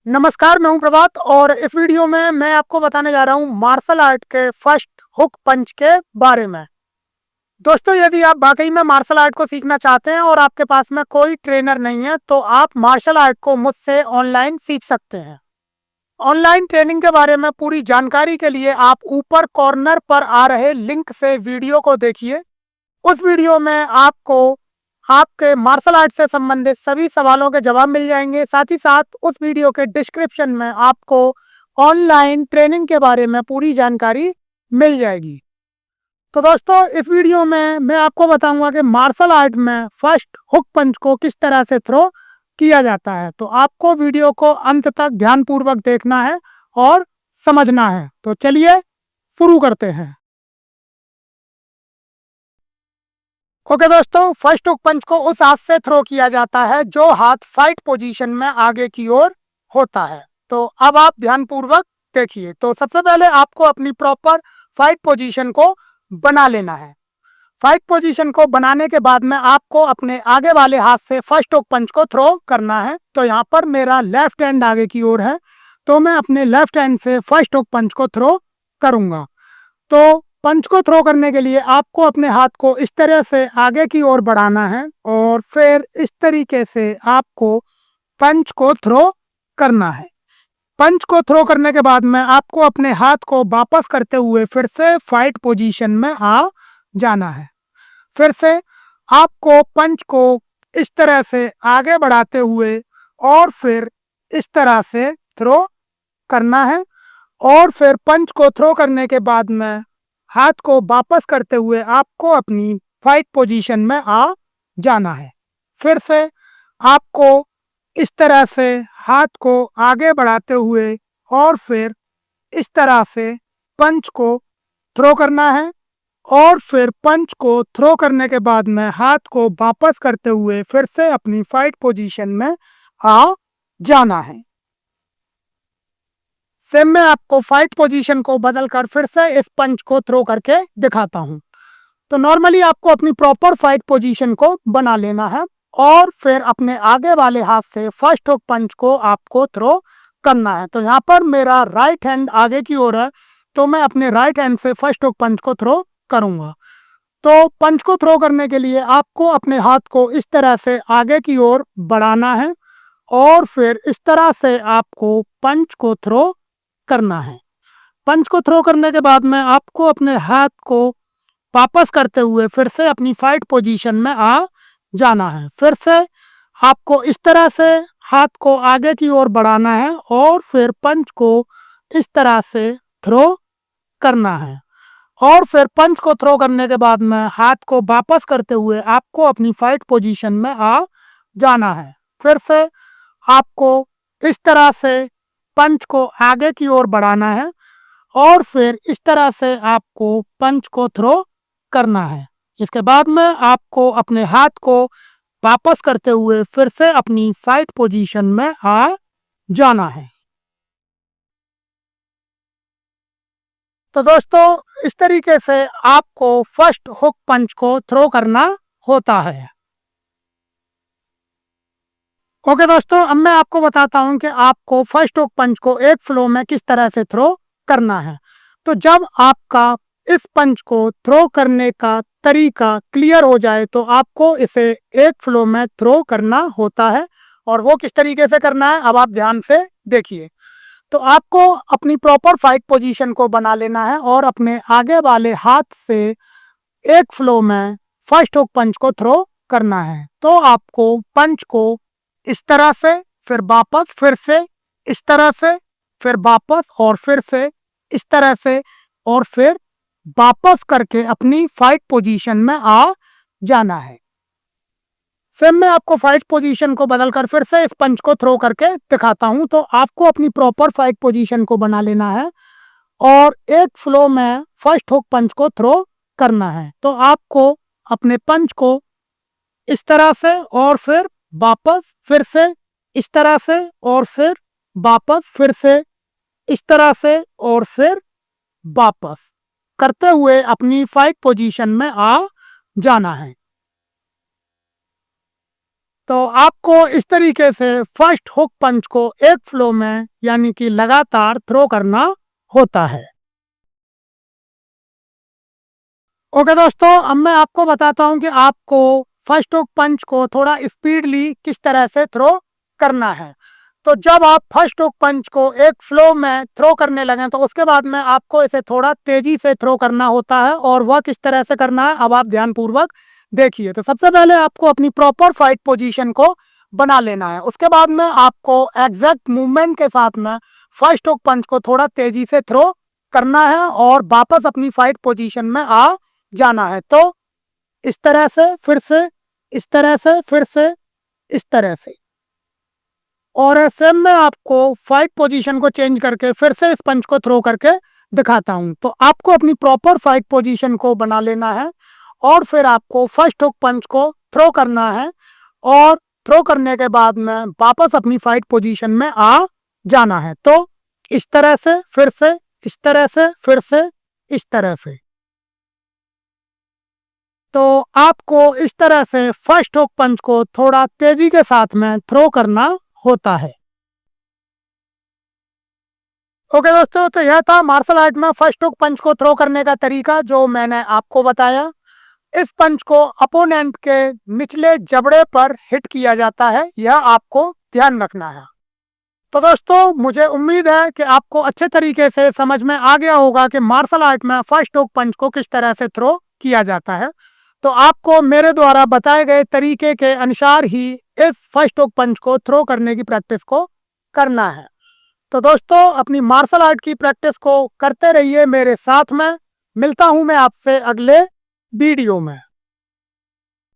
नमस्कार, मैं हूं प्रभात और इस वीडियो में मैं आपको बताने जा रहा हूं मार्शल आर्ट के फर्स्ट हुक पंच के बारे में। दोस्तों, यदि आप वाकई में मार्शल आर्ट को सीखना चाहते हैं और आपके पास में कोई ट्रेनर नहीं है तो आप मार्शल आर्ट को मुझसे ऑनलाइन सीख सकते हैं। ऑनलाइन ट्रेनिंग के बारे में पूरी जानकारी के लिए आप ऊपर कॉर्नर पर आ रहे लिंक से वीडियो को देखिए। उस वीडियो में आपको आपके मार्शल आर्ट से संबंधित सभी सवालों के जवाब मिल जाएंगे। साथ ही साथ उस वीडियो के डिस्क्रिप्शन में आपको ऑनलाइन ट्रेनिंग के बारे में पूरी जानकारी मिल जाएगी। तो दोस्तों, इस वीडियो में मैं आपको बताऊंगा कि मार्शल आर्ट में फर्स्ट हुक पंच को किस तरह से थ्रो किया जाता है। तो आपको वीडियो को अंत तक ध्यानपूर्वक देखना है और समझना है। तो चलिए शुरू करते हैं। ओके दोस्तों, फर्स्ट हुक पंच को उस हाथ से थ्रो किया जाता है जो हाथ फाइट पोजीशन में आगे की ओर होता है। तो अब आप ध्यानपूर्वक देखिए। तो सबसे पहले आपको अपनी प्रॉपर फाइट पोजीशन को बना लेना है। फाइट पोजीशन को बनाने के बाद में आपको अपने आगे वाले हाथ से फर्स्ट हुक पंच को थ्रो करना है। तो यहाँ पर मेरा लेफ्ट हैंड आगे की ओर है, तो मैं अपने लेफ्ट हैंड से फर्स्ट हुक पंच को थ्रो करूंगा। तो पंच को थ्रो करने के लिए आपको अपने हाथ को इस तरह से आगे की ओर बढ़ाना है और फिर इस तरीके से आपको पंच को थ्रो करना है। पंच को थ्रो करने के बाद में आपको अपने हाथ को वापस करते हुए फिर से फाइट पोजीशन में आ जाना है। फिर से आपको पंच को इस तरह से आगे बढ़ाते हुए और फिर इस तरह से थ्रो करना है और फिर पंच को थ्रो करने के बाद में हाथ को वापस करते हुए आपको अपनी फाइट पोजीशन में आ जाना है। फिर से आपको इस तरह से हाथ को आगे बढ़ाते हुए और फिर इस तरह से पंच को थ्रो करना है और फिर पंच को थ्रो करने के बाद में हाथ को वापस करते हुए फिर से अपनी फाइट पोजीशन में आ जाना है। सेम मैं आपको फाइट पोजीशन को बदलकर फिर से इस पंच को थ्रो करके दिखाता हूं। तो नॉर्मली आपको अपनी प्रॉपर फाइट पोजीशन को बना लेना है और फिर अपने आगे वाले हाथ से फर्स्ट हुक पंच को आपको थ्रो करना है। तो यहाँ पर मेरा राइट हैंड आगे की ओर है, तो मैं अपने राइट हैंड से फर्स्ट हुक पंच को थ्रो करूंगा। तो पंच को थ्रो करने के लिए आपको अपने हाथ को इस तरह से आगे की ओर बढ़ाना है और फिर इस तरह से आपको पंच को थ्रो करना है। पंच को थ्रो करने के बाद में आपको अपने हाथ को वापस करते हुए फिर से अपनी फाइट पोजीशन में आ जाना है। फिर से आपको इस तरह से हाथ को आगे की ओर बढ़ाना है और फिर पंच को इस तरह से थ्रो करना है और फिर पंच को थ्रो करने के बाद में हाथ को वापस करते हुए आपको अपनी फाइट पोजीशन में आ जाना है। फिर से आपको इस तरह से पंच को आगे की ओर बढ़ाना है और फिर इस तरह से आपको पंच को थ्रो करना है। इसके बाद में आपको अपने हाथ को वापस करते हुए फिर से अपनी फाइट पोजीशन में आ जाना है। तो दोस्तों, इस तरीके से आपको फर्स्ट हुक पंच को थ्रो करना होता है। ओके दोस्तों, अब मैं आपको बताता हूं कि आपको फर्स्ट हुक पंच को एक फ्लो में किस तरह से थ्रो करना है। तो जब आपका इस पंच को थ्रो करने का तरीका क्लियर हो जाए तो आपको इसे एक फ्लो में थ्रो करना होता है। और वो किस तरीके से करना है, अब आप ध्यान से देखिए। तो आपको अपनी प्रॉपर फाइट पोजीशन को बना लेना है और अपने आगे वाले हाथ से एक फ्लो में फर्स्ट हुक पंच को थ्रो करना है। तो आपको पंच को इस तरह से, फिर वापस, फिर से इस तरह से, फिर वापस और फिर से इस तरह से और फिर वापस करके अपनी फाइट पोजीशन में आ जाना है। फिर मैं आपको फाइट पोजीशन को बदलकर फिर से इस पंच को थ्रो करके दिखाता हूं। तो आपको अपनी प्रॉपर फाइट पोजीशन को बना लेना है और एक फ्लो में फर्स्ट हुक पंच को थ्रो करना है। तो आपको अपने पंच को इस तरह से और फिर वापस, फिर से इस तरह से और फिर वापस, फिर से इस तरह से और फिर वापस करते हुए अपनी फाइट पोजीशन में आ जाना है। तो आपको इस तरीके से फर्स्ट हुक पंच को एक फ्लो में यानी कि लगातार थ्रो करना होता है। ओके दोस्तों, अब मैं आपको बताता हूं कि आपको फर्स्ट हुक पंच को थोड़ा स्पीडली किस तरह से थ्रो करना है। तो जब आप फर्स्ट हुक पंच को एक फ्लो में थ्रो करने लगे तो उसके बाद में आपको इसे थोड़ा तेजी से थ्रो करना होता है, और वह किस तरह से करना है अब आप ध्यानपूर्वक देखिए। तो सबसे पहले आपको अपनी प्रॉपर फाइट पोजीशन को बना लेना है। उसके बाद में आपको एग्जैक्ट मूवमेंट के साथ में फर्स्ट हुक पंच को थोड़ा तेजी से थ्रो करना है और वापस अपनी फाइट पोजीशन में आ जाना है। तो इस तरह से, फिर से, इस तरह से, फिर से, इस तरह से, और ऐसे में आपको फाइट पोजीशन को चेंज करके फिर से इस पंच को थ्रो करके दिखाता हूं। तो आपको अपनी प्रॉपर फाइट पोजीशन को बना लेना है और फिर आपको फर्स्ट हुक पंच को थ्रो करना है, और थ्रो करने के बाद में वापस अपनी फाइट पोजीशन में आ जाना है। तो इस तरह से, फिर से, इस तरह से, फिर से, इस तरह से। तो आपको इस तरह से फर्स्ट हुक पंच को थोड़ा तेजी के साथ में थ्रो करना होता है। ओके दोस्तों, तो यह था मार्शल आर्ट में फर्स्ट हुक पंच को थ्रो करने का तरीका जो मैंने आपको बताया। इस पंच को अपोनेंट के निचले जबड़े पर हिट किया जाता है, यह आपको ध्यान रखना है। तो दोस्तों, मुझे उम्मीद है कि आपको अच्छे तरीके से समझ में आ गया होगा कि मार्शल आर्ट में फर्स्ट हुक पंच को किस तरह से थ्रो किया जाता है। तो आपको मेरे द्वारा बताए गए तरीके के अनुसार ही इस फर्स्ट हुक पंच को थ्रो करने की प्रैक्टिस को करना है। तो दोस्तों, अपनी मार्शल आर्ट की प्रैक्टिस को करते रहिए मेरे साथ में। मिलता हूं मैं आपसे अगले वीडियो में।